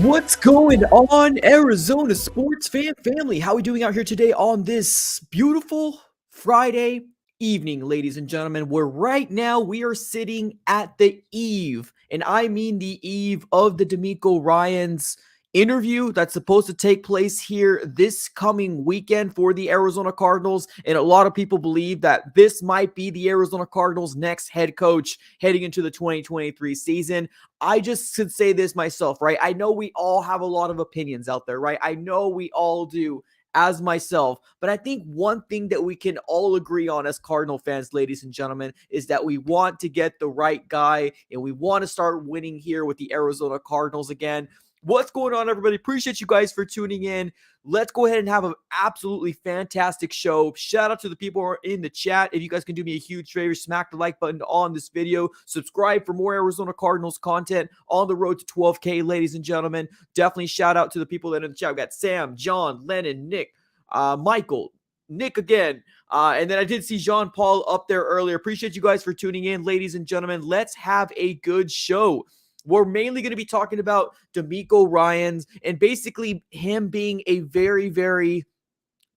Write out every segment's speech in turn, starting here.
What's going on, Arizona sports family? How are we doing out here today on this beautiful Friday evening, ladies and gentlemen? Where right now we are sitting at the eve, and I mean the eve of the DeMeco Ryans interview that's supposed to take place here this coming weekend for the Arizona Cardinals. And a lot of people believe that this might be the Arizona Cardinals' next head coach heading into the 2023 season. I just could say this myself, right? I know we all have a lot of opinions out there, right? I know we all do, as myself. But I think one thing that we can all agree on as Cardinal fans, ladies and gentlemen, is that we want to get the right guy and we want to start winning here with the Arizona Cardinals again. What's going on, everybody? Appreciate you guys for tuning in. Let's go ahead and have an absolutely fantastic show. Shout out to the people who are in the chat. If you guys can do me a huge favor, smack the like button on this video. Subscribe for more Arizona Cardinals content on the road to 12K, ladies and gentlemen. Definitely shout out to the people that are in the chat. We got Sam, John, Lennon, Nick, Michael, Nick again. And then I did see Jean Paul up there earlier. Appreciate you guys for tuning in, ladies and gentlemen. Let's have a good show. We're mainly going to be talking about DeMeco Ryans and basically him being a very, very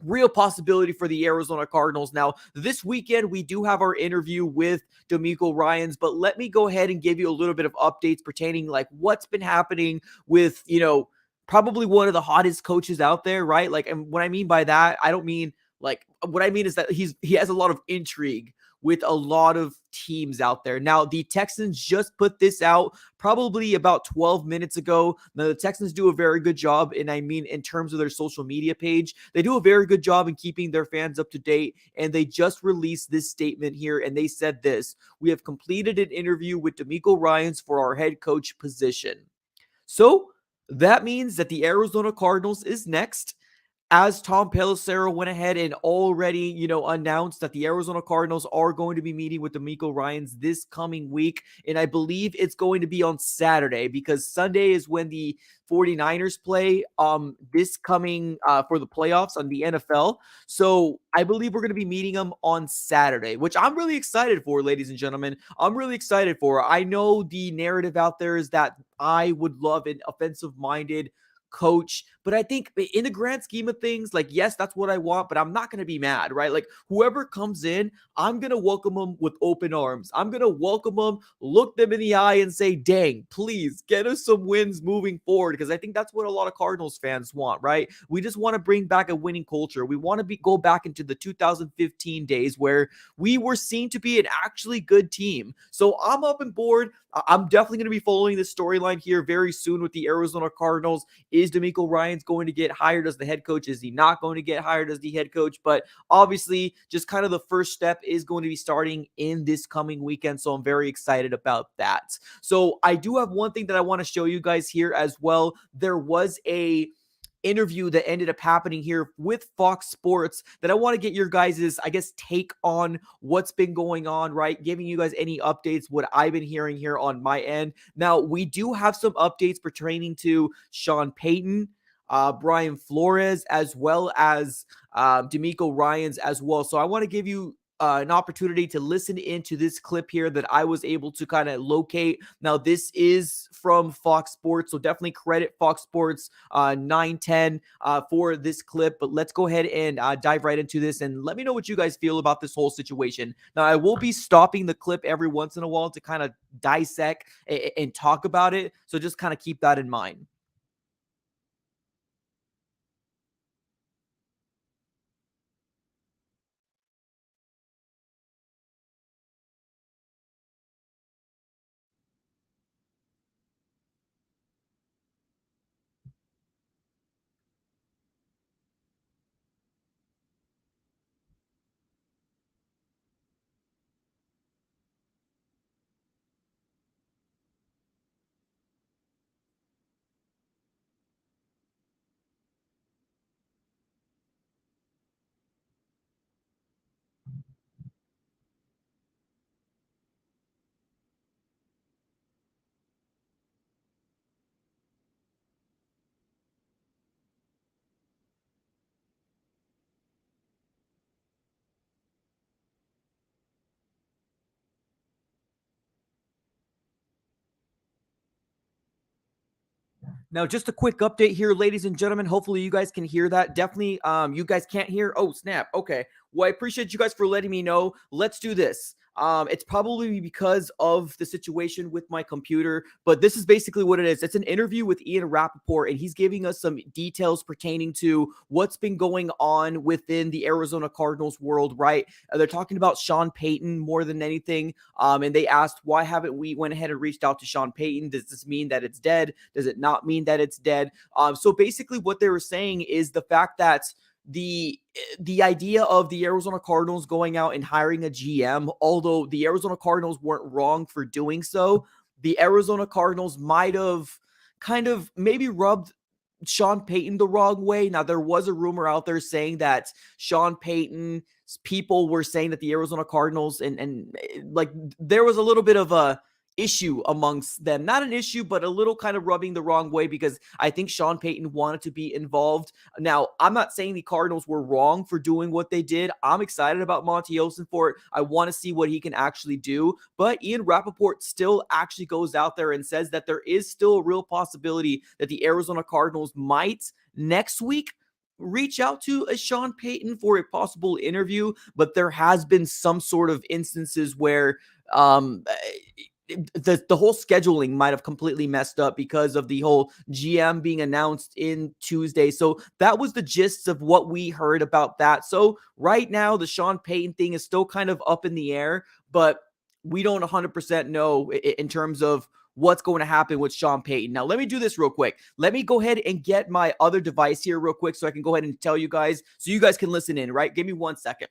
real possibility for the Arizona Cardinals. Now, this weekend, we do have our interview with DeMeco Ryans, but let me go ahead and give you a little bit of updates pertaining like what's been happening with, probably one of the hottest coaches out there, right? Like, and what I mean by that, I don't mean like, what I mean is that he has a lot of intrigue with a lot of teams out there. Now, the Texans just put this out probably about 12 minutes ago. Now, the Texans do a very good job, and I mean in terms of their social media page, they do a very good job in keeping their fans up to date, and they just released this statement here, and they said this: "We have completed an interview with DeMeco Ryans for our head coach position." So, that means that the Arizona Cardinals is next, as Tom Pelissero went ahead and already, announced that the Arizona Cardinals are going to be meeting with DeMeco Ryans this coming week. And I believe it's going to be on Saturday because Sunday is when the 49ers play this coming for the playoffs on the NFL. So I believe we're going to be meeting them on Saturday, which I'm really excited for, ladies and gentlemen. I'm really excited for. I know the narrative out there is that I would love an offensive-minded coach, but I think in the grand scheme of things, like, yes, that's what I want, but I'm not going to be mad, right? Like, whoever comes in, I'm going to welcome them with open arms. I'm going to welcome them, look them in the eye and say, dang, please get us some wins moving forward, because I think that's what a lot of Cardinals fans want, right? We just want to bring back a winning culture. We want to go back into the 2015 days where we were seen to be an actually good team. So I'm up and board. I'm definitely going to be following this storyline here very soon with the Arizona Cardinals. Is DeMeco Ryans going to get hired as the head coach? Is he not going to get hired as the head coach? But obviously, just kind of the first step is going to be starting in this coming weekend. So I'm very excited about that. So I do have one thing that I want to show you guys here as well. There was a interview that ended up happening here with Fox Sports that I want to get your guys', take on what's been going on, right? Giving you guys any updates, what I've been hearing here on my end. Now, we do have some updates pertaining to Sean Payton, Brian Flores, as well as DeMeco Ryans as well. So I want to give you an opportunity to listen into this clip here that I was able to kind of locate. Now, this is from Fox Sports, so definitely credit Fox Sports 910 for this clip. But let's go ahead and dive right into this and let me know what you guys feel about this whole situation. Now, I will be stopping the clip every once in a while to kind of dissect and talk about it, so just kind of keep that in mind. Now, just a quick update here, ladies and gentlemen. Hopefully, you guys can hear that. Definitely, you guys can't hear. Oh, snap. Okay. Well, I appreciate you guys for letting me know. Let's do this. It's probably because of the situation with my computer, but this is basically what it is. It's an interview with Ian Rappaport, and he's giving us some details pertaining to what's been going on within the Arizona Cardinals world, right? They're talking about Sean Payton more than anything. And they asked, why haven't we went ahead and reached out to Sean Payton? Does this mean that it's dead? Does it not mean that it's dead? So basically what they were saying is the fact that the idea of the Arizona Cardinals going out and hiring a GM, although the Arizona Cardinals weren't wrong for doing so, the Arizona Cardinals might have kind of maybe rubbed Sean Payton the wrong way. Now, there was a rumor out there saying that Sean Payton's people were saying that the Arizona Cardinals and like there was a little bit of a issue amongst them. Not an issue, but a little kind of rubbing the wrong way because I think Sean Payton wanted to be involved. Now, I'm not saying the Cardinals were wrong for doing what they did. I'm excited about Monty Ossenfort. I want to see what he can actually do. But Ian Rappaport still actually goes out there and says that there is still a real possibility that the Arizona Cardinals might next week reach out to a Sean Payton for a possible interview. But there has been some sort of instances where the whole scheduling might have completely messed up because of the whole GM being announced in Tuesday. So that was the gist of what we heard about that. So right now, the Sean Payton thing is still kind of up in the air, but we don't 100% know in terms of what's going to happen with Sean Payton. Now, let me do this real quick. Let me go ahead and get my other device here real quick so I can go ahead and tell you guys so you guys can listen in, right? Give me 1 second.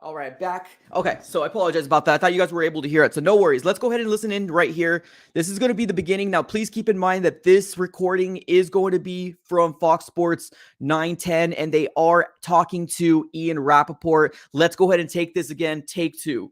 All right, back. Okay, so I apologize about that. I thought you guys were able to hear it. So no worries. Let's go ahead and listen in right here. This is going to be the beginning. Now, please keep in mind that this recording is going to be from Fox Sports 910, and they are talking to Ian Rappaport. Let's go ahead and take this again. Take two.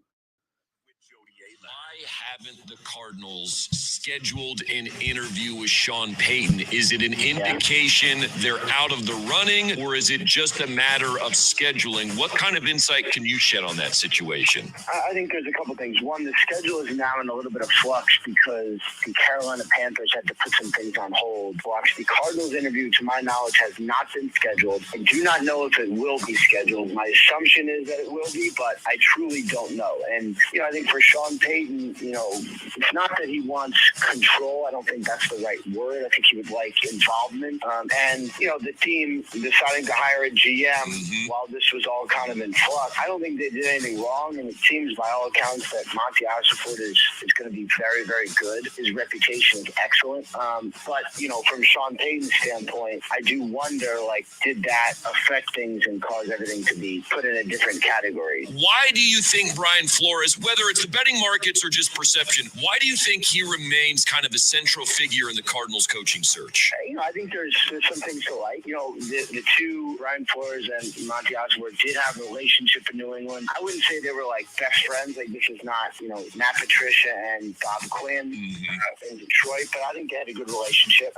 Why haven't the Cardinals scheduled an interview with Sean Payton? Is it an indication they're out of the running, or is it just a matter of scheduling? What kind of insight can you shed on that situation? I think there's a couple things. One, the schedule is now in a little bit of flux because the Carolina Panthers had to put some things on hold. The Cardinals interview, to my knowledge, has not been scheduled. I do not know if it will be scheduled. My assumption is that it will be, but I truly don't know. And, I think for Sean Payton, it's not that he wants control. I don't think that's the right word. I think he would like involvement. The team deciding to hire a GM while this was all kind of in flux, I don't think they did anything wrong. And it seems by all accounts that Monty Ossenfort is going to be very, very good. His reputation is excellent. But from Sean Payton's standpoint, I do wonder, did that affect things and cause everything to be put in a different category? Why do you think Brian Flores, whether it's the betting markets or just perception, why do you think he remains kind of a central figure in the Cardinals coaching search? I think there's some things to like. The two, Brian Flores and Monty Ossenfort, did have a relationship in New England. I wouldn't say they were best friends. This is not, Matt Patricia and Bob Quinn in Detroit, but I think they had a good relationship.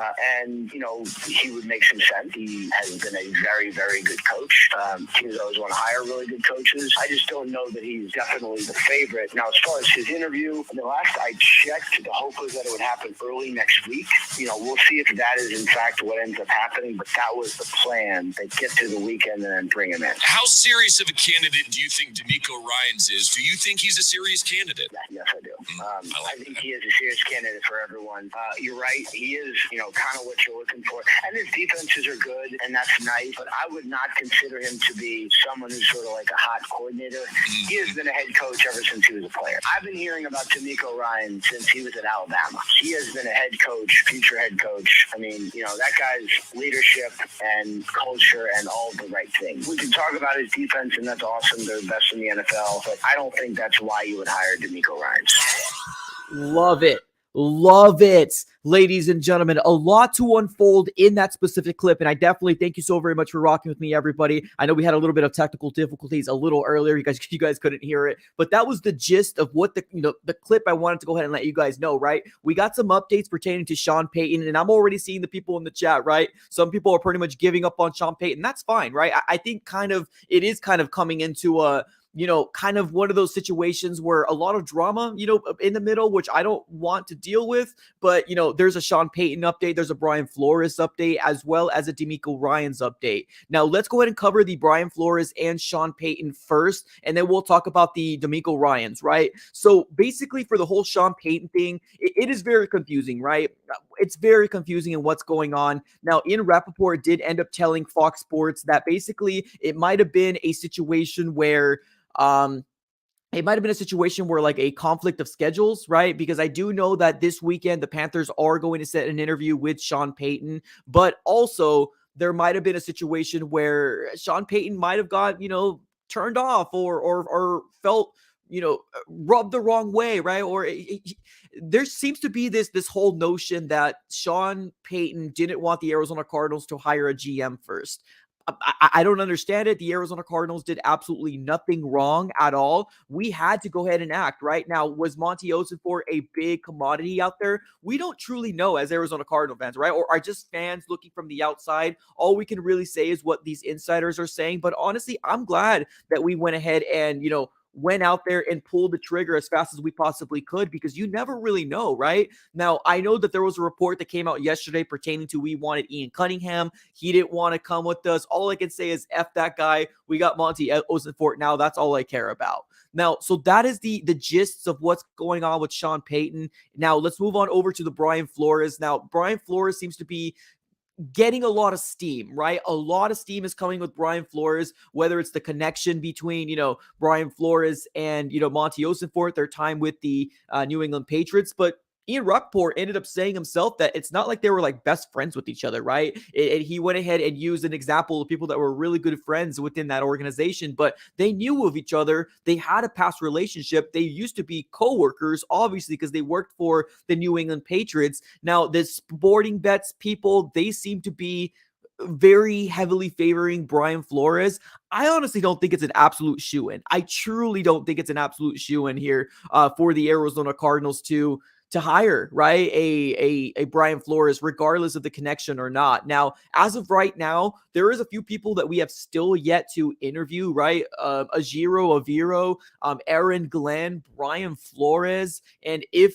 He would make some sense. He has been a very, very good coach. Teams always want to hire really good coaches. I just don't know that he's definitely the favorite. Now, as far as his interview, the last I checked, the hope was that it would happen early next week. We'll see if that is in fact what ends up happening, but that was the plan. They get through the weekend and then bring him in. How serious of a candidate do you think DeMeco Ryans is? Do you think he's a serious candidate? Yes, I do. I think he is a serious candidate for everyone. You're right. He is, kind of what you're looking for. And his defenses are good, and that's nice, but I would not consider him to be someone who's sort of like a hot coordinator. He has been a head coach ever since he was a player. I've been hearing about DeMeco Ryans since he was at Alabama. He has been a head coach, future head coach. I mean, that guy's leadership and culture and all the right things. We can talk about his defense, and that's awesome. They're the best in the NFL, but I don't think that's why you would hire DeMeco Ryans. Love it. Love it, ladies and gentlemen. A lot to unfold in that specific clip, and I definitely thank you so very much for rocking with me, everybody. I know we had a little bit of technical difficulties a little earlier. You guys couldn't hear it, but that was the gist of what the clip I wanted to go ahead and let you guys know. Right, we got some updates pertaining to Sean Payton, and I'm already seeing the people in the chat. Right, some people are pretty much giving up on Sean Payton. That's fine, right? I think it is kind of coming into a kind of one of those situations where a lot of drama, in the middle, which I don't want to deal with. But, there's a Sean Payton update, there's a Brian Flores update, as well as a DeMeco Ryans update. Now, let's go ahead and cover the Brian Flores and Sean Payton first, and then we'll talk about the DeMeco Ryans, right? So basically, for the whole Sean Payton thing, it is very confusing, right? It's very confusing in what's going on. Now, Ian Rappaport did end up telling Fox Sports that basically it might have been a situation where like a conflict of schedules, right? Because I do know that this weekend the Panthers are going to set an interview with Sean Payton, but also there might have been a situation where Sean Payton might have got, turned off or felt, rubbed the wrong way, right? Or there seems to be this whole notion that Sean Payton didn't want the Arizona Cardinals to hire a GM first. I don't understand it. The Arizona Cardinals did absolutely nothing wrong at all. We had to go ahead and act right now. Was Monty Ossenfort a big commodity out there? We don't truly know as Arizona Cardinal fans, right? Or are just fans looking from the outside. All we can really say is what these insiders are saying. But honestly, I'm glad that we went ahead and, went out there and pulled the trigger as fast as we possibly could, because you never really know, right? Now, I know that there was a report that came out yesterday pertaining to we wanted Ian Cunningham. He didn't want to come with us. All I can say is F that guy. We got Monty Ossenfort now. That's all I care about. Now, so that is the gists of what's going on with Sean Payton. Now, let's move on over to the Brian Flores. Now, Brian Flores seems to be getting a lot of steam, right? A lot of steam is coming with Brian Flores, whether it's the connection between, Brian Flores and, Monty Ossenfort, their time with the New England Patriots. But Ian Rappaport ended up saying himself that it's not like they were like best friends with each other, right? And he went ahead and used an example of people that were really good friends within that organization, but they knew of each other. They had a past relationship. They used to be coworkers, obviously, because they worked for the New England Patriots. Now, the sporting bets people, they seem to be very heavily favoring Brian Flores. I honestly don't think it's an absolute shoe-in. I truly don't think it's an absolute shoe-in here for the Arizona Cardinals to hire, right, a Brian Flores, regardless of the connection or not. Now, as of right now, there is a few people that we have still yet to interview, right? Ajiro Aviro, Aaron Glenn, Brian Flores, and if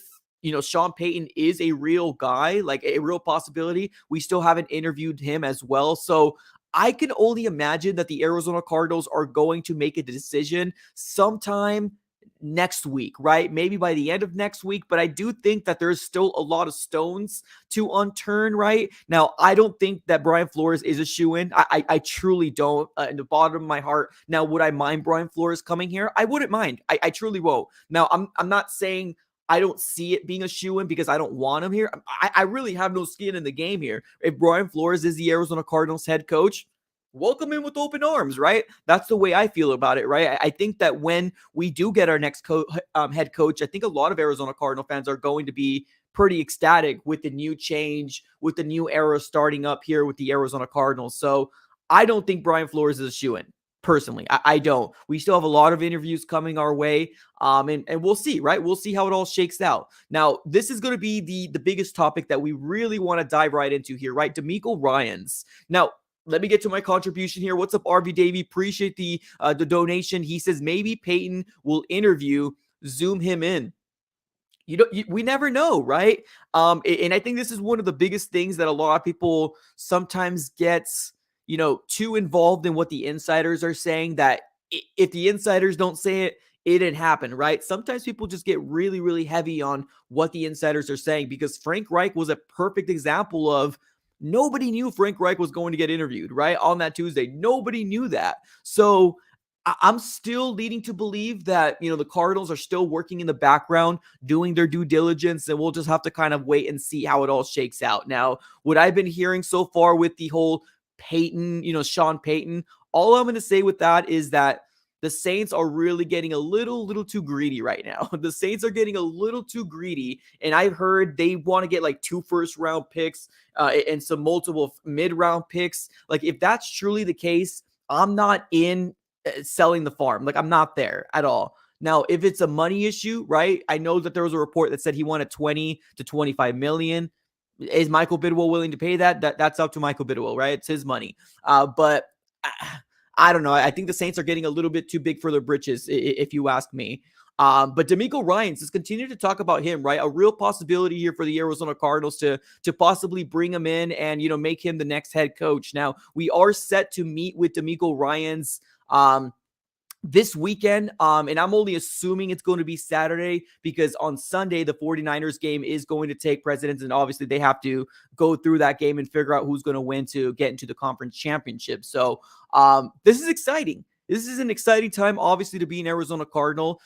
Sean Payton is a real guy, like a real possibility, we still haven't interviewed him as well. So I can only imagine that the Arizona Cardinals are going to make a decision sometime next week, right? Maybe by the end of next week, but I do think that there's still a lot of stones to unturn, right? Now, I don't think that Brian Flores is a shoo-in. I truly don't, in the bottom of my heart. Now, would I mind Brian Flores coming here? I wouldn't mind. I truly won't. Now, I'm not saying I don't see it being a shoo-in because I don't want him here. I really have no skin in the game here. If Brian Flores is the Arizona Cardinals head coach, welcome in with open arms, right? That's the way I feel about it, right? I think that when we do get our next head coach, I think a lot of Arizona Cardinal fans are going to be pretty ecstatic with the new change, with the new era starting up here with the Arizona Cardinals. So I don't think Brian Flores is a shoo-in. Personally, I don't. We still have a lot of interviews coming our way, and we'll see, right? We'll see how it all shakes out. Now, this is going to be the biggest topic that we really want to dive right into here, right? DeMeco Ryans. Now, let me get to my contribution here. What's up, RV Davey? Appreciate the donation. He says maybe Payton will zoom him in. We never know, right? And I think this is one of the biggest things that a lot of people sometimes gets too involved in what the insiders are saying, that if the insiders don't say it, it didn't happen, right? Sometimes people just get really, really heavy on what the insiders are saying, because Frank Reich was a perfect example of nobody knew Frank Reich was going to get interviewed, right? On that Tuesday, nobody knew that. So I'm still leading to believe that, the Cardinals are still working in the background, doing their due diligence, and we'll just have to kind of wait and see how it all shakes out. Now, what I've been hearing so far with the whole Payton, Sean Payton, all I'm going to say with that is that the Saints are really getting a little too greedy right now. The Saints are getting a little too greedy, and I've heard they want to get like 2 first-round picks and some multiple mid-round picks. Like, if that's truly the case, I'm not in selling the farm. Like, I'm not there at all. Now, if it's a money issue, right? I know that there was a report that said he wanted 20 to 25 million. Is Michael Bidwell willing to pay that? That's up to Michael Bidwell, right? It's his money. But I don't know. I think the Saints are getting a little bit too big for their britches, if you ask me. But DeMeco Ryans, just continue to talk about him, right? A real possibility here for the Arizona Cardinals to possibly bring him in and, make him the next head coach. Now, we are set to meet with DeMeco Ryans this weekend, and I'm only assuming it's going to be Saturday because on Sunday, the 49ers game is going to take precedence, and obviously they have to go through that game and figure out who's going to win to get into the conference championship. So this is exciting. This is an exciting time, obviously, to be an Arizona Cardinal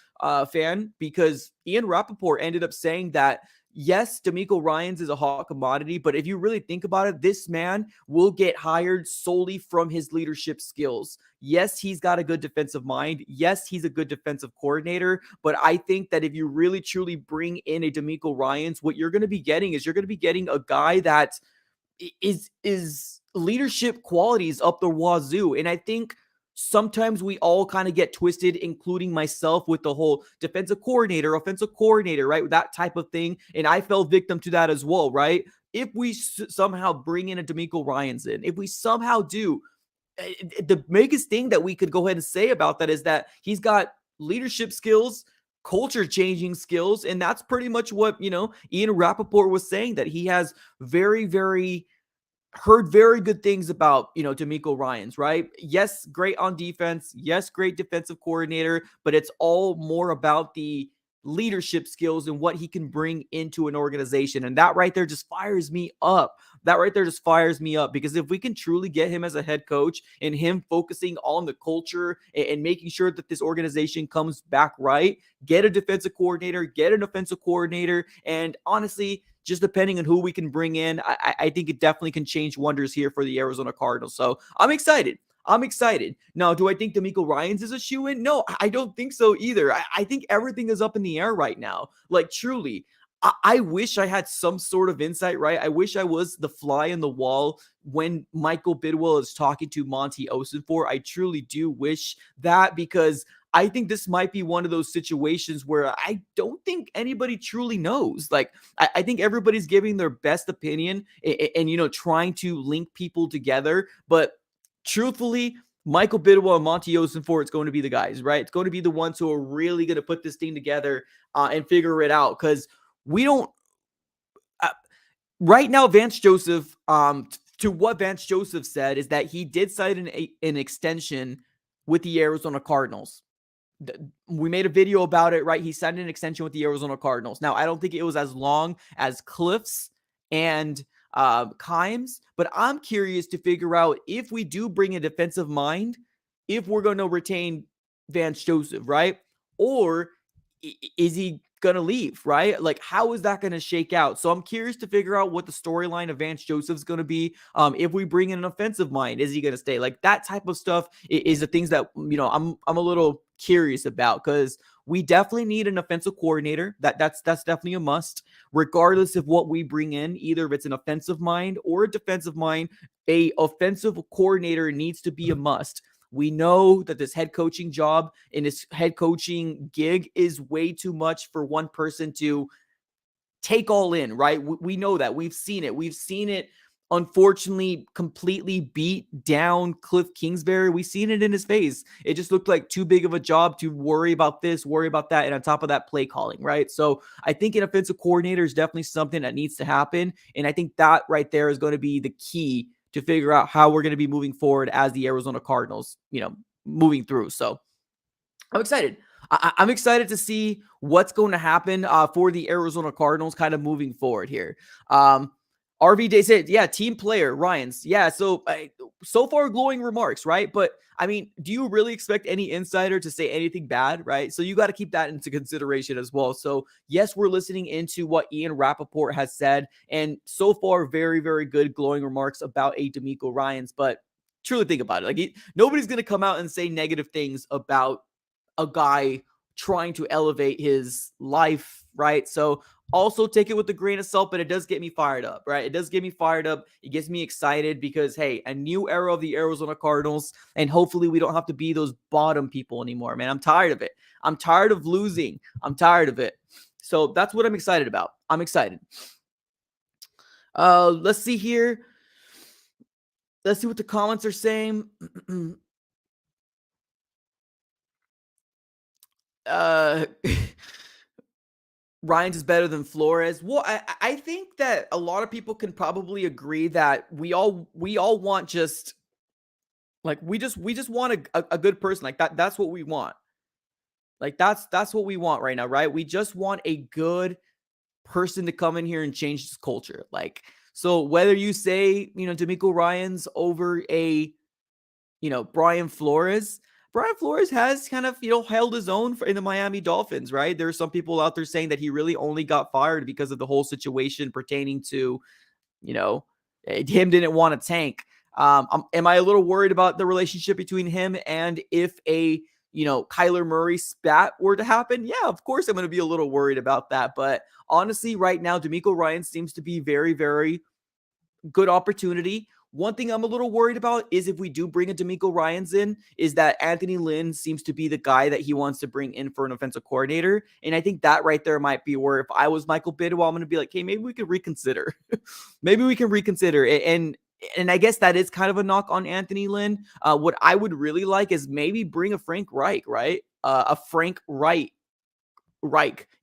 fan, because Ian Rappaport ended up saying that, yes, DeMeco Ryans is a hot commodity, but if you really think about it, this man will get hired solely from his leadership skills. Yes, he's got a good defensive mind. Yes, he's a good defensive coordinator, but I think that if you really truly bring in a DeMeco Ryans, what you're going to be getting is a guy that is leadership qualities up the wazoo. And I think sometimes we all kind of get twisted, including myself, with the whole defensive coordinator, offensive coordinator, right? That type of thing. And I fell victim to that as well, right? If we somehow bring in a DeMeco Ryans in, if we somehow do, the biggest thing that we could go ahead and say about that is that he's got leadership skills, culture changing skills. And that's pretty much what, Ian Rappaport was saying, that he has heard very good things about, DeMeco Ryans, right? Yes, great on defense. Yes, great defensive coordinator, but it's all more about the leadership skills and what he can bring into an organization. And that right there just fires me up. Because if we can truly get him as a head coach and him focusing on the culture and making sure that this organization comes back right, get a defensive coordinator, get an offensive coordinator, and honestly, just depending on who we can bring in, I think it definitely can change wonders here for the Arizona Cardinals. So I'm excited. Now, do I think DeMeco Ryans is a shoo-in? No, I don't think so either. I think everything is up in the air right now. Like, truly. I wish I had some sort of insight, right? I wish I was the fly in the wall when Michael Bidwell is talking to Monty Osenfor. I truly do wish that, because I think this might be one of those situations where I don't think anybody truly knows. Like, I think everybody's giving their best opinion and trying to link people together. But truthfully, Michael Bidwell and Monty Osenfor, it's going to be the guys, right? It's going to be the ones who are really going to put this thing together and figure it out, because we don't right now. Vance Joseph, to what Vance Joseph said is that he did sign an extension with the Arizona Cardinals. We made a video about it, right? He signed an extension with the Arizona Cardinals. Now, I don't think it was as long as Cliff's and Kimes, but I'm curious to figure out, if we do bring a defensive mind, if we're going to retain Vance Joseph, right? Or is he going to leave, right? Like, how is that going to shake out? So I'm curious to figure out what the storyline of Vance Joseph is going to be. If we bring in an offensive mind, is he going to stay? Like, that type of stuff is the things that, I'm a little curious about, because we definitely need an offensive coordinator. That's definitely a must, regardless of what we bring in, either if it's an offensive mind or a defensive mind. A offensive coordinator needs to be a must. We know that this head coaching job and this head coaching gig is way too much for one person to take all in, right? We know that. We've seen it, unfortunately, completely beat down Cliff Kingsbury. We've seen it in his face. It just looked like too big of a job to worry about this, worry about that, and on top of that, play calling, right? So I think an offensive coordinator is definitely something that needs to happen, and I think that right there is going to be the key to figure out how we're going to be moving forward as the Arizona Cardinals, moving through. So I'm excited. I'm excited to see what's going to happen for the Arizona Cardinals kind of moving forward here. RV Day said, yeah, team player, Ryans. Yeah, so far glowing remarks, right? But, I mean, do you really expect any insider to say anything bad, right? So you got to keep that into consideration as well. So, yes, we're listening into what Ian Rappaport has said, and so far, very, very good glowing remarks about a DeMeco Ryans. But Truly think about it. Like, nobody's going to come out and say negative things about a guy trying to elevate his life, right? So also take it with a grain of salt, but it does get me fired up, right? It does get me fired up. It gets me excited because, hey, a new era of the Arizona Cardinals, and hopefully we don't have to be those bottom people anymore, man. I'm tired of it. I'm tired of losing. I'm tired of it. So that's what I'm excited about. I'm excited. Let's see here. Let's see what the comments are saying. Ryan's is better than Flores. Well, I think that a lot of people can probably agree that we all want just like we just want a good person like that. That's what we want. Like that's what we want right now, right? We just want a good person to come in here and change this culture. Like, so whether you say, DeMeco Ryans over a, Brian Flores. Brian Flores has kind of, held his own in the Miami Dolphins, right? There are some people out there saying that he really only got fired because of the whole situation pertaining to, him didn't want to tank. Am I a little worried about the relationship between him and if a, Kyler Murray spat were to happen? Yeah, of course I'm going to be a little worried about that. But honestly, right now, DeMeco Ryans seems to be very, very good opportunity. One thing I'm a little worried about is if we do bring a DeMeco Ryans in, is that Anthony Lynn seems to be the guy that he wants to bring in for an offensive coordinator. And I think that right there might be where if I was Michael Bidwell, I'm going to be like, hey, maybe we could reconsider. Maybe we can reconsider. And I guess that is kind of a knock on Anthony Lynn. What I would really like is maybe bring a Frank Reich, right? A Frank Reich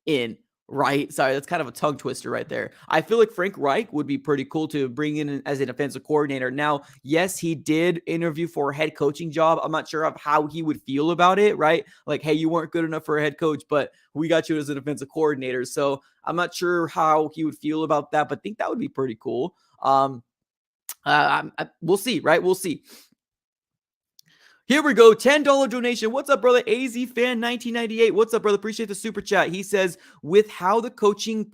in. Right. Sorry, that's kind of a tongue twister right there. I feel like Frank Reich would be pretty cool to bring in as an offensive coordinator. Now, yes, he did interview for a head coaching job. I'm not sure of how he would feel about it, right? Like, hey, you weren't good enough for a head coach, but we got you as an offensive coordinator. So I'm not sure how he would feel about that, but I think that would be pretty cool. We'll see, right? We'll see. Here we go. $10 donation. What's up, brother? AZ Fan 1998. What's up, brother? Appreciate the super chat. He says, with how the coaching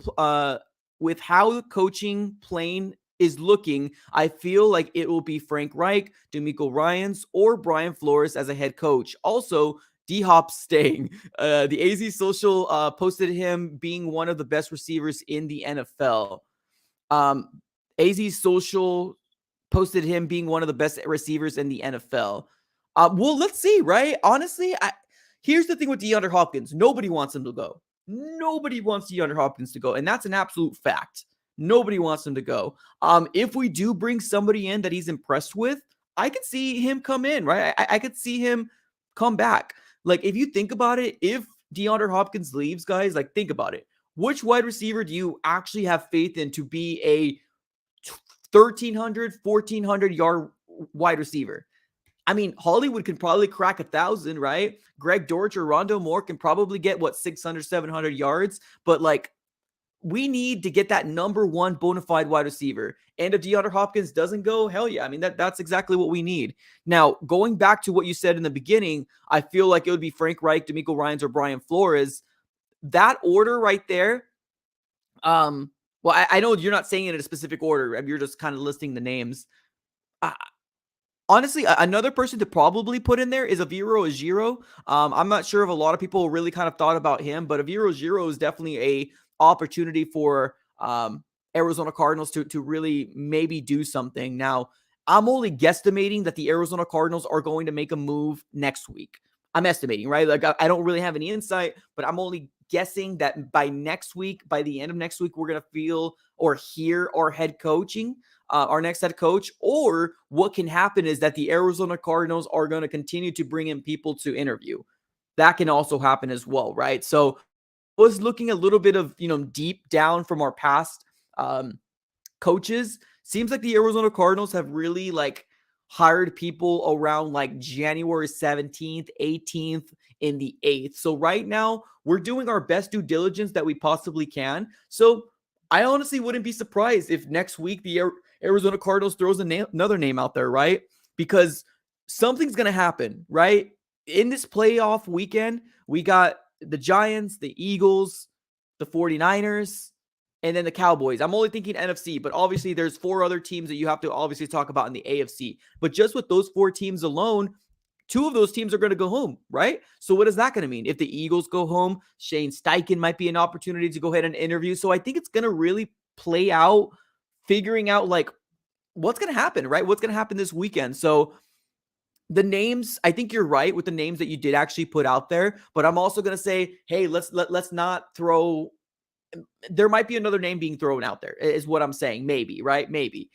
plane is looking, I feel like it will be Frank Reich, DeMeco Ryans, or Brian Flores as a head coach. Also, D-Hop staying. The AZ Social posted him being one of the best receivers in the NFL. AZ Social posted him being one of the best receivers in the NFL. Well, let's see, right? Honestly, here's the thing with DeAndre Hopkins. Nobody wants him to go. Nobody wants DeAndre Hopkins to go, and that's an absolute fact. Nobody wants him to go. If we do bring somebody in that he's impressed with, I could see him come in, right? I could see him come back. Like, if you think about it, if DeAndre Hopkins leaves, guys, like, think about it. Which wide receiver do you actually have faith in to be a 1,300, 1,400 yard wide receiver? I mean, Hollywood can probably crack 1,000, right? Greg Dortch or Rondo Moore can probably get 600, 700 yards. But like, we need to get that number one bona fide wide receiver. And if DeAndre Hopkins doesn't go, hell yeah. I mean, that's exactly what we need. Now, going back to what you said in the beginning, I feel like it would be Frank Reich, DeMeco Ryans, or Brian Flores. That order right there. Well, I know you're not saying it in a specific order. You're just kind of listing the names. Honestly, another person to probably put in there is Aviro Ajiro. I'm not sure if a lot of people really kind of thought about him, but Aviro Ajiro is definitely a opportunity for Arizona Cardinals to really maybe do something. Now, I'm only guesstimating that the Arizona Cardinals are going to make a move next week. I'm estimating, right? Like, I don't really have any insight, but I'm only guessing that by next week, by the end of next week, we're going to feel or hear our next head coach. Or what can happen is that the Arizona Cardinals are going to continue to bring in people to interview. That can also happen as well, right? So I was looking a little bit of, deep down from our past coaches. Seems like the Arizona Cardinals have really hired people around January 17th, 18th, in the 8th. So right now we're doing our best due diligence that we possibly can. So I honestly wouldn't be surprised if next week the Arizona Cardinals throws another name out there, right? Because something's going to happen, right? In this playoff weekend, we got the Giants, the Eagles, the 49ers, and then the Cowboys. I'm only thinking NFC, but obviously there's 4 other teams that you have to obviously talk about in the AFC. But just with those 4 teams alone, 2 of those teams are going to go home, right? So what is that going to mean? If the Eagles go home, Shane Steichen might be an opportunity to go ahead and interview. So I think it's going to really play out figuring out like what's going to happen, right? What's going to happen this weekend. So the names, I think you're right with the names that you did actually put out there, but I'm also going to say, hey, let's not throw, there might be another name being thrown out there is what I'm saying. Maybe, right? Maybe.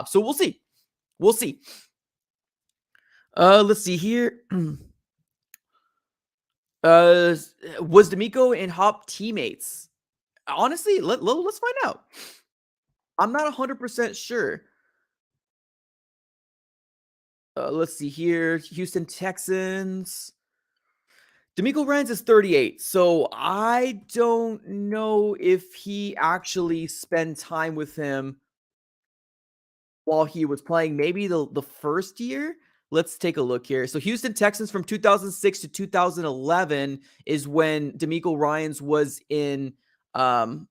So we'll see. We'll see. Let's see here. Was DeMeco and Hop teammates? Honestly, let's find out. I'm not 100% sure. Let's see here. Houston Texans. DeMeco Ryans is 38, so I don't know if he actually spent time with him while he was playing. Maybe the first year. Let's take a look here. So Houston Texans from 2006 to 2011 is when DeMeco Ryans was in the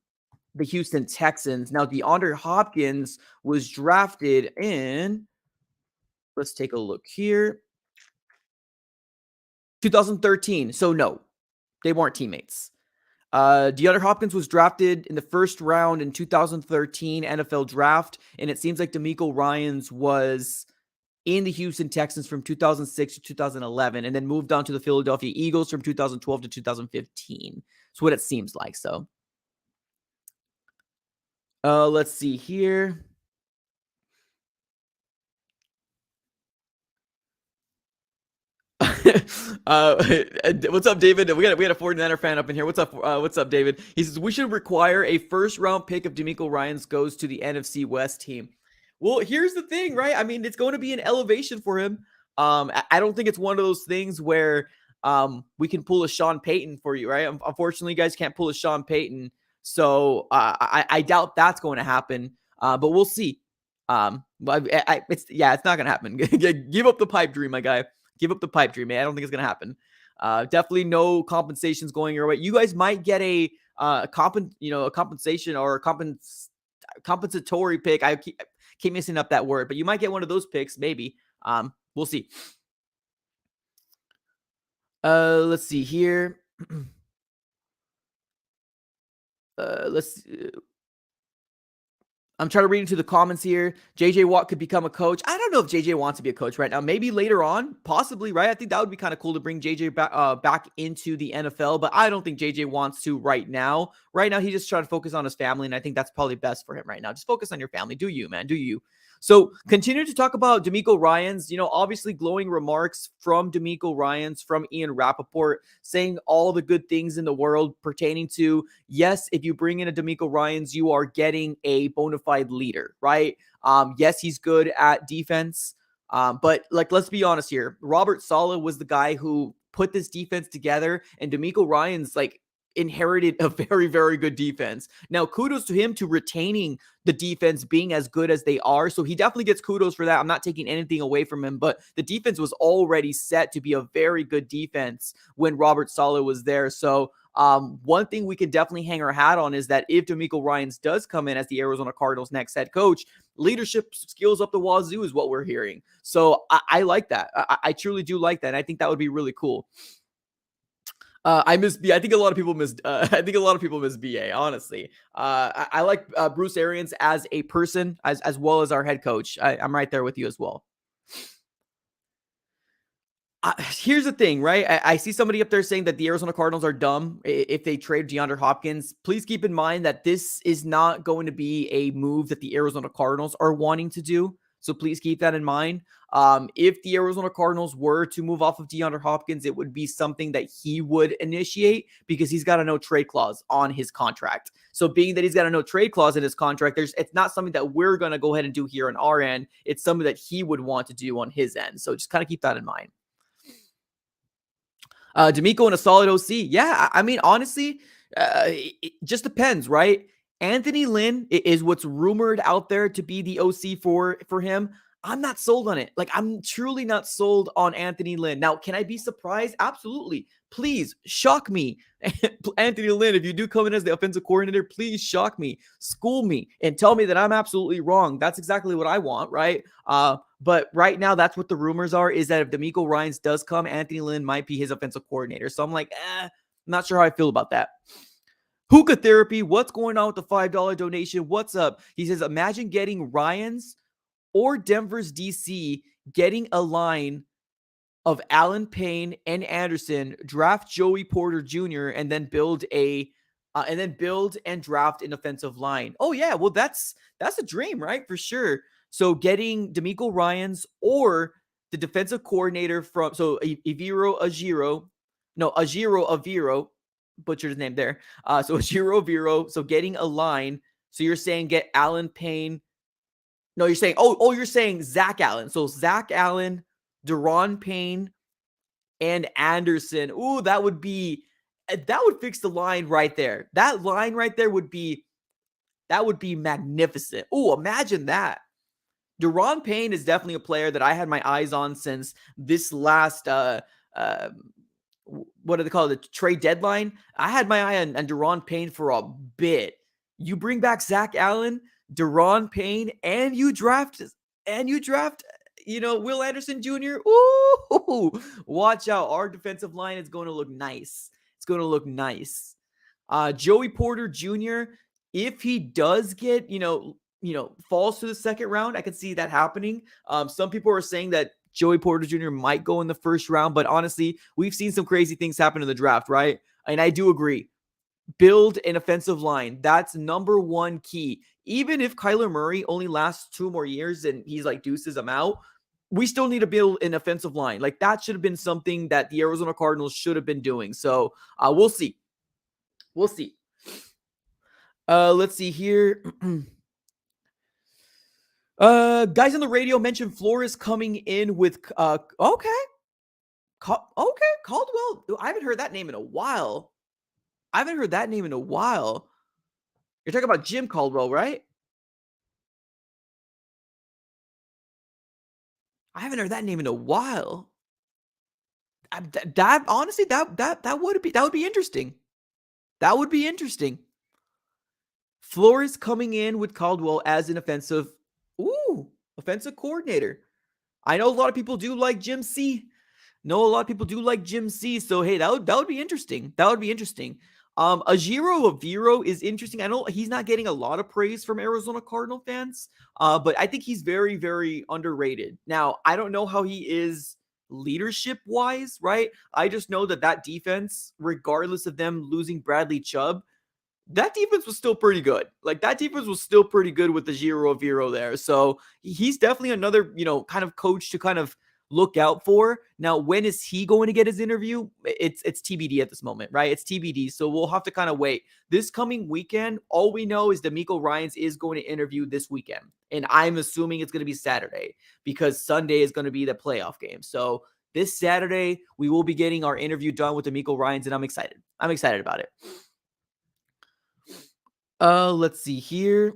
Houston Texans. Now, DeAndre Hopkins was drafted in, let's take a look here, 2013. So no, they weren't teammates. DeAndre Hopkins was drafted in the first round in 2013 NFL draft, and it seems like DeMeco Ryans was in the Houston Texans from 2006 to 2011, and then moved on to the Philadelphia Eagles from 2012 to 2015. That's what it seems like. So, let's see here. What's up, David? We had a 49er fan up in here. What's up, David? He says we should require a first round pick if DeMeco Ryans goes to the NFC West team. Well, here's the thing, right? I mean, it's going to be an elevation for him. I don't think it's one of those things where we can pull a Sean Payton for you, right? Unfortunately, you guys can't pull a Sean Payton, so I doubt that's going to happen. But we'll see. It's not going to happen. Give up the pipe dream, my guy. Give up the pipe dream, man. I don't think it's going to happen. Definitely no compensations going your way. You guys might get a compensation or a compensatory pick. I keep messing up that word, but you might get one of those picks, maybe. We'll see. Let's see here. I'm trying to read into the comments here. JJ Watt could become a coach. I don't know if JJ wants to be a coach right now. Maybe later on, possibly, right? I think that would be kind of cool to bring JJ back into the NFL, but I don't think JJ wants to right now. Right now, he's just trying to focus on his family, and I think that's probably best for him right now. Just focus on your family. Do you, man. Do you. So continue to talk about DeMeco Ryans, obviously glowing remarks from DeMeco Ryans, from Ian Rappaport, saying all the good things in the world pertaining to, yes, if you bring in a DeMeco Ryans, you are getting a bona fide leader, right? Yes, he's good at defense, but let's be honest here. Robert Saleh was the guy who put this defense together, and DeMeco Ryans, inherited a very, very good defense. Now, kudos to him to retaining the defense being as good as they are. So he definitely gets kudos for that. I'm not taking anything away from him, but the defense was already set to be a very good defense when Robert Saleh was there. So one thing we can definitely hang our hat on is that if DeMeco Ryans does come in as the Arizona Cardinals' next head coach, leadership skills up the wazoo is what we're hearing. So I like that. I truly do like that. And I think that would be really cool. I miss B. I think a lot of people miss. BA. Honestly, I like Bruce Arians as a person, as well as our head coach. I'm right there with you as well. Here's the thing, right? I see somebody up there saying that the Arizona Cardinals are dumb if they trade DeAndre Hopkins. Please keep in mind that this is not going to be a move that the Arizona Cardinals are wanting to do. So please keep that in mind. If the Arizona Cardinals were to move off of DeAndre Hopkins, it would be something that he would initiate because he's got a no trade clause on his contract. So being that he's got a no trade clause in his contract, it's not something that we're going to go ahead and do here on our end. It's something that he would want to do on his end. So just kind of keep that in mind. DeMeco in a solid OC. Yeah, I mean, honestly, it just depends, right? Anthony Lynn is what's rumored out there to be the OC for him. I'm not sold on it. I'm truly not sold on Anthony Lynn. Now, can I be surprised? Absolutely. Please shock me. Anthony Lynn, if you do come in as the offensive coordinator, please shock me, school me, and tell me that I'm absolutely wrong. That's exactly what I want, right? But right now, that's what the rumors are, is that if DeMeco Ryans does come, Anthony Lynn might be his offensive coordinator. So I'm like, I'm not sure how I feel about that. Hookah Therapy, what's going on with the $5 donation? What's up? He says, imagine getting Ryans or Denver's DC getting a line of Allen Payne and Anderson, draft Joey Porter Jr., and then build and draft an offensive line. Oh yeah, well that's a dream, right? For sure. So getting DeMeco Ryans or the defensive coordinator from Ajiro Aviro, butchered his name there. So Ajiro Aviro. So getting a line. So you're saying get Allen Payne. No, you're saying you're saying Zach Allen. So Zach Allen, Deron Payne, and Anderson. Ooh, that would fix the line right there. That line right there would be magnificent. Ooh, imagine that. Deron Payne is definitely a player that I had my eyes on since this last what do they call it? The trade deadline. I had my eye on Deron Payne for a bit. You bring back Zach Allen, Deron Payne, and you draft Will Anderson Jr. Ooh, watch out. Our defensive line is going to look nice. It's going to look nice. Joey Porter Jr., if he does get, falls to the second round, I can see that happening. Some people are saying that Joey Porter Jr. might go in the first round, but honestly, we've seen some crazy things happen in the draft, right? And I do agree. Build an offensive line. That's number one key. Even if Kyler Murray only lasts 2 more years and he's like deuces him out, we still need to build an offensive line. Like that should have been something that the Arizona Cardinals should have been doing. So we'll see. We'll see. Let's see here. Guys on the radio mentioned Flores coming in with okay. Caldwell. I haven't heard that name in a while. You're talking about Jim Caldwell, right? I haven't heard that name in a while. Honestly, that would be interesting. That would be interesting. Flores coming in with Caldwell as an offensive coordinator. I know a lot of people do like Jim C. So hey, that would be interesting. Ajiro Aviro is interesting. I know he's not getting a lot of praise from Arizona Cardinal fans, but I think he's very, very underrated. Now, I don't know how he is leadership-wise, right? I just know that defense, regardless of them losing Bradley Chubb, that defense was still pretty good. Like that defense was still pretty good with the Giro Viro there. So he's definitely another, kind of coach to kind of look out for. Now, when is he going to get his interview? It's TBD at this moment, right? It's TBD. So we'll have to kind of wait. This coming weekend, all we know is DeMeco Ryans is going to interview this weekend. And I'm assuming it's going to be Saturday because Sunday is going to be the playoff game. So this Saturday, we will be getting our interview done with DeMeco Ryans, and I'm excited. I'm excited about it. Let's see here.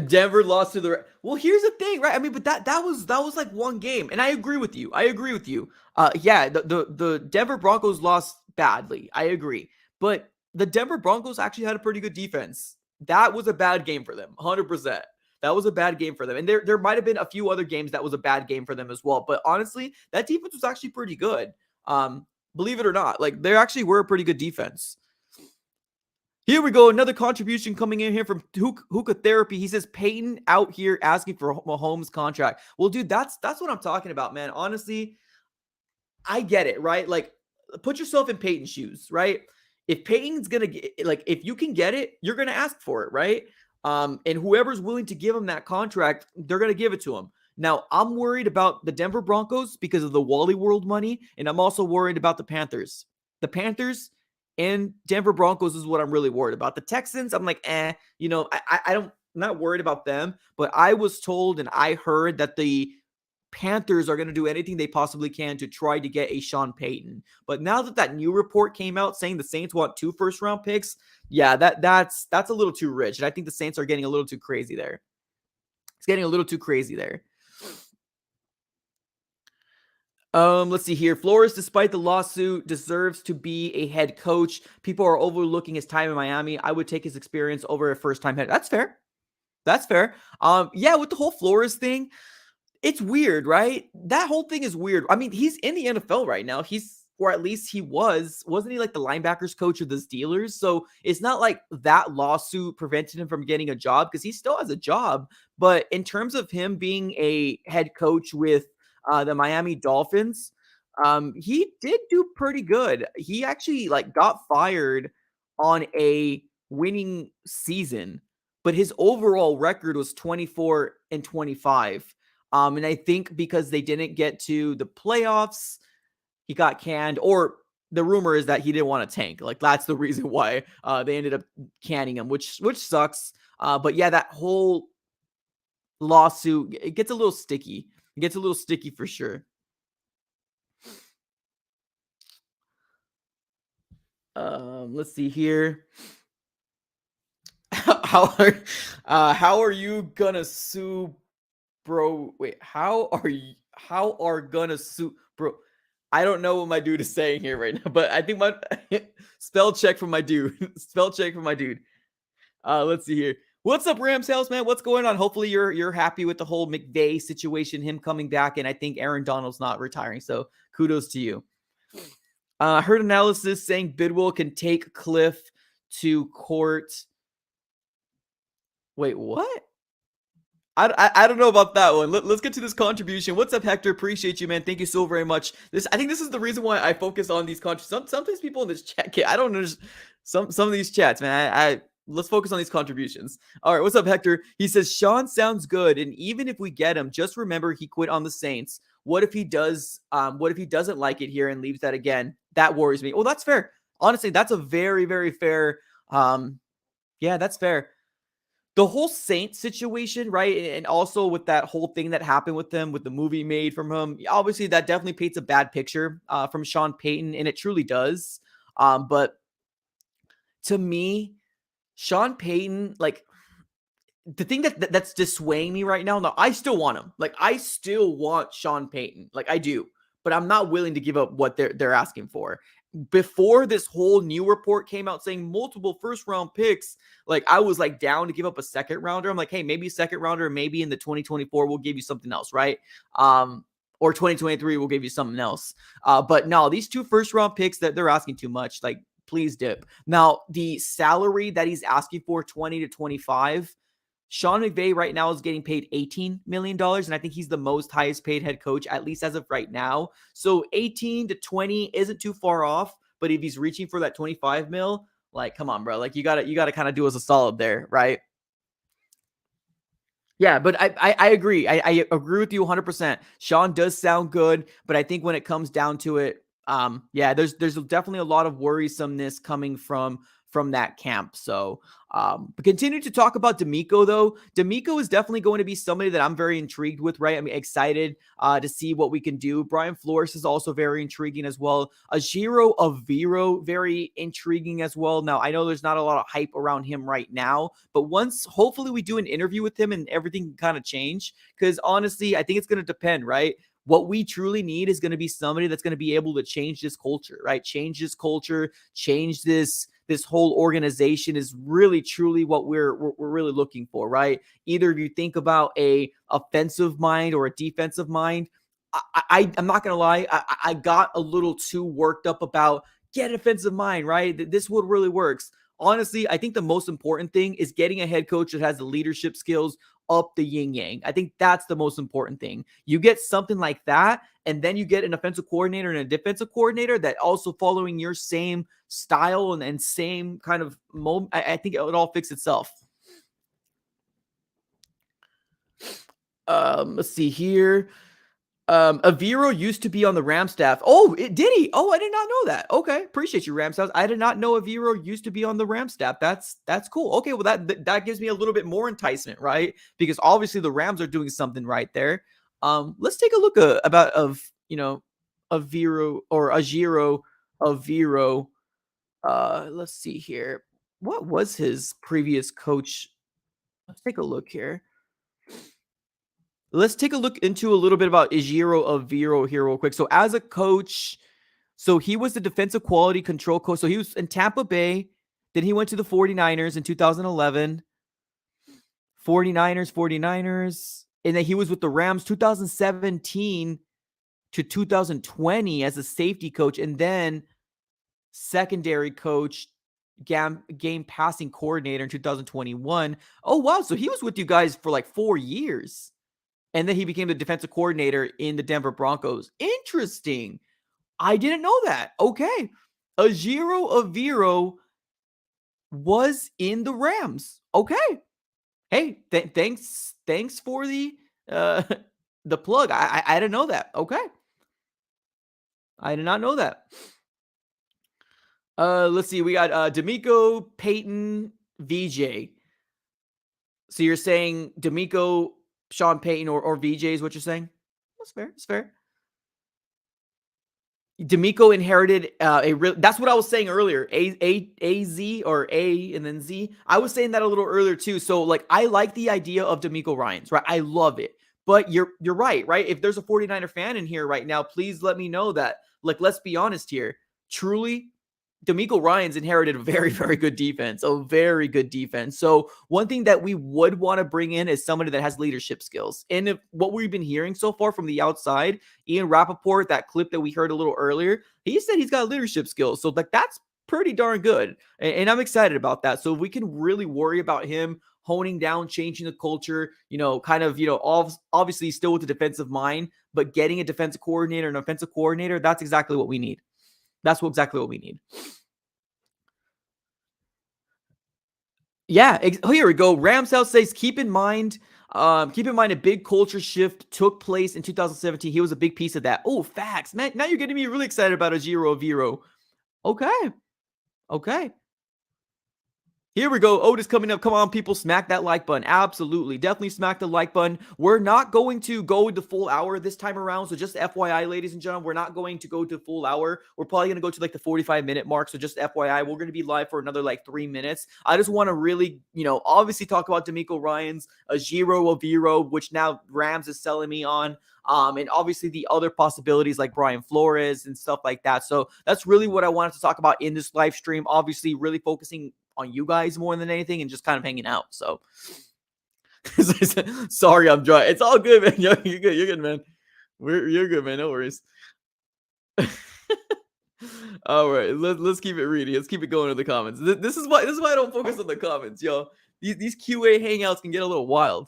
Denver lost to the. Well, here's the thing, right? I mean, but that was like one game, and I agree with you. Yeah, the Denver Broncos lost badly. I agree, but the Denver Broncos actually had a pretty good defense. That was a bad game for them, 100%. That was a bad game for them, and there might have been a few other games that was a bad game for them as well. But honestly, that defense was actually pretty good. Believe it or not, like they actually were a pretty good defense. Here we go. Another contribution coming in here from Hookah Therapy. He says Peyton out here asking for Mahomes' contract. Well, dude, that's what I'm talking about, man. Honestly, I get it, right? Like, put yourself in Peyton's shoes, right? If Peyton's gonna get, like, if you can get it, you're gonna ask for it, right? And whoever's willing to give him that contract, they're gonna give it to him. Now, I'm worried about the Denver Broncos because of the Wally World money, and I'm also worried about the Panthers. The Panthers and Denver Broncos is what I'm really worried about. The Texans, I'm like, I don't, I'm not worried about them, but I was told and I heard that the Panthers are going to do anything they possibly can to try to get a Sean Payton. But now that new report came out saying the Saints want 2 first-round picks, yeah, that's a little too rich. And I think the Saints are getting a little too crazy there. It's getting a little too crazy there. Let's see here. Flores, despite the lawsuit, deserves to be a head coach. People are overlooking his time in Miami. I would take his experience over a first-time head. That's fair. That's fair. Yeah, with the whole Flores thing, it's weird, right? That whole thing is weird. I mean, he's in the NFL right now. Or at least he wasn't he like the linebackers coach of the Steelers? So it's not like that lawsuit prevented him from getting a job because he still has a job. But in terms of him being a head coach with the Miami Dolphins, he did do pretty good. He actually like got fired on a winning season, but his overall record was 24 and 25. And I think because they didn't get to the playoffs, he got canned, or the rumor is that he didn't want to tank. Like that's the reason why they ended up canning him, which sucks. But yeah, that whole lawsuit, it gets a little sticky. It gets a little sticky for sure. Let's see here. How are you gonna sue, bro? Wait, how are gonna sue, bro? I don't know what my dude is saying here right now, but I think my spell check from my dude. Spell check from my dude. Let's see here. What's up, Rams house, man? What's going on? Hopefully you're happy with the whole McVay situation, him coming back, and I think Aaron Donald's not retiring. So kudos to you. Heard analysis saying Bidwell can take Cliff to court. Wait, what? I don't know about that one. Let's get to this contribution. What's up, Hector? Appreciate you, man. Thank you so very much. I think this is the reason why I focus on these sometimes people in this chat. I don't know some of these chats, man. I let's focus on these contributions. All right, what's up, Hector? He says Sean sounds good, and even if we get him, just remember he quit on the Saints. What if he does? What if he doesn't like it here and leaves that again? That worries me. Well, that's fair. Honestly, that's a very, very fair. Yeah, that's fair. The whole Saint situation, right? And also with that whole thing that happened with them, with the movie made from him, obviously that definitely paints a bad picture from Sean Payton, and it truly does. But to me, Sean Payton, like the thing that's dissuading me right now, no, I still want him. Like I still want Sean Payton. Like I do, but I'm not willing to give up what they're asking for. Before this whole new report came out saying multiple first round picks, like I was like down to give up a second rounder. I'm like, hey, maybe a second rounder, maybe in the 2024 we'll give you something else, right? Or 2023 we'll give you something else. But no, these two first round picks that they're asking too much. Like, please dip. Now, the salary that he's asking for, 20 to 25. Sean McVay right now is getting paid $18 million, and I think he's the most highest paid head coach, at least as of right now. So 18 to 20 isn't too far off, but if he's reaching for that 25 mil, like, come on, bro. Like, you gotta kind of do us a solid there, right? Yeah, but I agree. I agree with you 100%. Sean does sound good, but I think when it comes down to it, yeah, there's definitely a lot of worrisomeness coming from that camp. So, but continue to talk about DeMeco though. DeMeco is definitely going to be somebody that I'm very intrigued with, right? I'm excited to see what we can do. Brian Flores is also very intriguing as well. Ajiro Aviro, very intriguing as well. Now, I know there's not a lot of hype around him right now, but once hopefully we do an interview with him and everything can kind of change, because honestly, I think it's going to depend, right? What we truly need is going to be somebody that's going to be able to change this culture, right? Change this culture, change this whole organization is really truly what we're really looking for, right? Either if you think about a offensive mind or a defensive mind, I'm not gonna lie, I got a little too worked up about get an offensive mind, right? This would really works. Honestly, I think the most important thing is getting a head coach that has the leadership skills up the yin yang. I think that's the most important thing. You get something like that, and then you get an offensive coordinator and a defensive coordinator that also following your same style and same kind of moment. I think it would all fix itself. Let's see here. Aviro used to be on the Ram staff. Oh, did he? Oh, I did not know that. Okay, appreciate you, Ram staff. I did not know Aviro used to be on the Ram staff. That's cool. Okay, well that gives me a little bit more enticement, right? Because obviously the Rams are doing something right there. Let's take a look about Aviro or Ajiro Aviro. Let's see here. What was his previous coach? Let's take a look here. let's take a look into a little bit about Ejiro Evero here real quick. So as a coach, so he was the defensive quality control coach. So he was in Tampa Bay. Then he went to the 49ers in 2011. 49ers. And then he was with the Rams 2017 to 2020 as a safety coach. And then secondary coach, game passing coordinator in 2021. Oh, wow. So he was with you guys for like 4 years. And then he became the defensive coordinator in the Denver Broncos. Interesting. I didn't know that. Okay. Ejiro Evero was in the Rams. Okay. Hey, thanks for the the plug. I didn't know that. Okay. I did not know that. Let's see. We got DeMeco, Peyton, VJ. So you're saying DeMeco, Sean Payton, or VJ is what you're saying? That's fair. That's fair. DeMeco inherited that's what I was saying earlier. A Z or A and then Z. I was saying that a little earlier too. So like I like the idea of DeMeco Ryans, right? I love it. But you're right? If there's a 49er fan in here right now, please let me know that. Like, let's be honest here. Truly, DeMeco Ryans inherited a very, very good defense, a very good defense. So one thing that we would want to bring in is somebody that has leadership skills. And if what we've been hearing so far from the outside, Ian Rappaport, that clip that we heard a little earlier, he said he's got leadership skills. So like that's pretty darn good. And I'm excited about that. So we can really worry about him honing down, changing the culture, obviously still with the defensive mind, but getting a defensive coordinator and offensive coordinator, that's exactly what we need. That's exactly what we need. Yeah, here we go. Rams House says, keep in mind a big culture shift took place in 2017. He was a big piece of that. Oh, facts. Man, now you're getting me really excited about Ejiro Evero. Okay. Here we go. Otis coming up. Come on, people. Smack that like button. Absolutely. Definitely smack the like button. We're not going to go the full hour this time around. So just FYI, ladies and gentlemen, we're not going to go to the full hour. We're probably going to go to like the 45-minute mark. So just FYI, we're going to be live for another like 3 minutes. I just want to really, obviously talk about DeMeco Ryans, Ejiro Evero, which now Rams is selling me on. And obviously the other possibilities like Brian Flores and stuff like that. So that's really what I wanted to talk about in this live stream. Obviously, really focusing on you guys more than anything and just kind of hanging out. So sorry, I'm dry. It's all good, man. You're good. You're good, man. You're good, man. No worries. All right, let's keep it reading. Let's keep it going in the comments. This is why I don't focus on the comments, yo. These QA hangouts can get a little wild.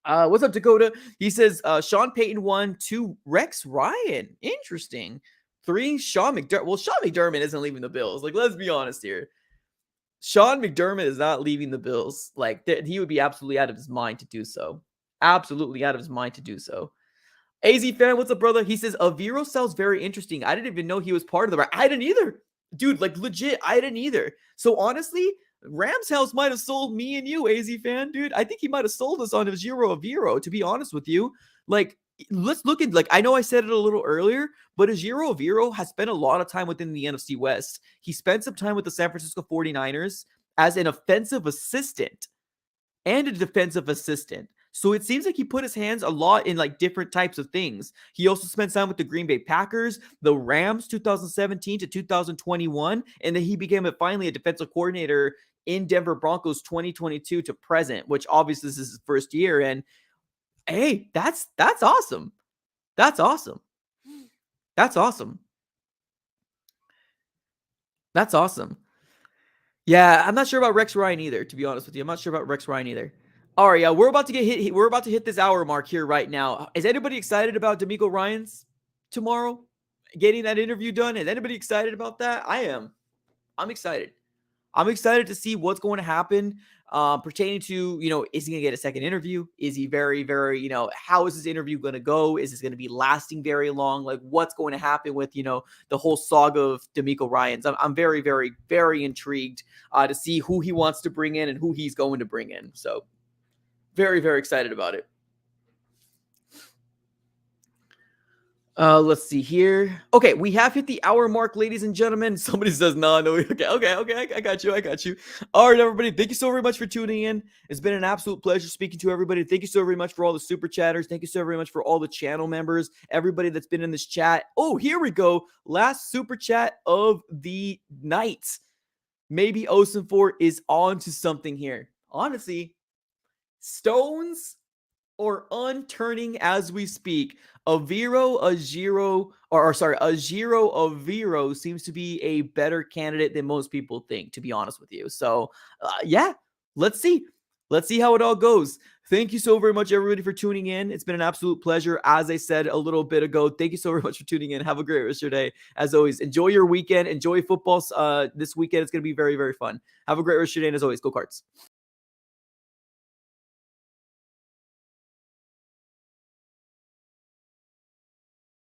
What's up, Dakota? He says Sean Payton 1, 2 Rex Ryan. Interesting. 3 Sean McDermott. Well, Sean McDermott isn't leaving the Bills. Like, let's be honest here. Sean McDermott is not leaving the Bills. Like, he would be absolutely out of his mind to do so. Absolutely out of his mind to do so. AZ fan, what's up, brother? He says, Evero sounds very interesting. I didn't even know he was part of the... I didn't either. Dude, like, legit, I didn't either. So, honestly, Rams House might have sold me and you, AZ fan, dude. I think he might have sold us on Ejiro Evero, to be honest with you. Like, let's look at, like, I know I said it a little earlier, but Ejiro Evero has spent a lot of time within the NFC West. He spent some time with the San Francisco 49ers as an offensive assistant and a defensive assistant. So it seems like he put his hands a lot in like different types of things. He also spent time with the Green Bay Packers, the Rams 2017 to 2021, and then he became finally a defensive coordinator in Denver Broncos 2022 to present, which obviously this is his first year. And hey, that's awesome. That's awesome. That's awesome. That's awesome. Yeah, I'm not sure about Rex Ryan either, to be honest with you. I'm not sure about Rex Ryan either. All right, yeah, we're about to get hit. We're about to hit this hour mark here right now. Is anybody excited about DeMeco Ryans tomorrow? Getting that interview done? Is anybody excited about that? I am. I'm excited. I'm excited to see what's going to happen pertaining to, is he going to get a second interview? Is he very, very, how is this interview going to go? Is this going to be lasting very long? Like, what's going to happen with, the whole saga of DeMeco Ryans? I'm very, very, very intrigued to see who he wants to bring in and who he's going to bring in. So very, very excited about it. Let's see here. Okay, we have hit the hour mark, ladies and gentlemen. Somebody says, no. Okay, I got you. All right, everybody, thank you so very much for tuning in. It's been an absolute pleasure speaking to everybody. Thank you so very much for all the super chatters. Thank you so very much for all the channel members, everybody that's been in this chat. Oh, here we go. Last super chat of the night. Maybe Osenfort is on to something here. Honestly, stones or unturning as we speak. A Vero seems to be a better candidate than most people think, to be honest with you. So, yeah, let's see. Let's see how it all goes. Thank you so very much, everybody, for tuning in. It's been an absolute pleasure. As I said a little bit ago, thank you so very much for tuning in. Have a great rest of your day. As always, enjoy your weekend. Enjoy football this weekend. It's going to be very, very fun. Have a great rest of your day. And as always, go Cards.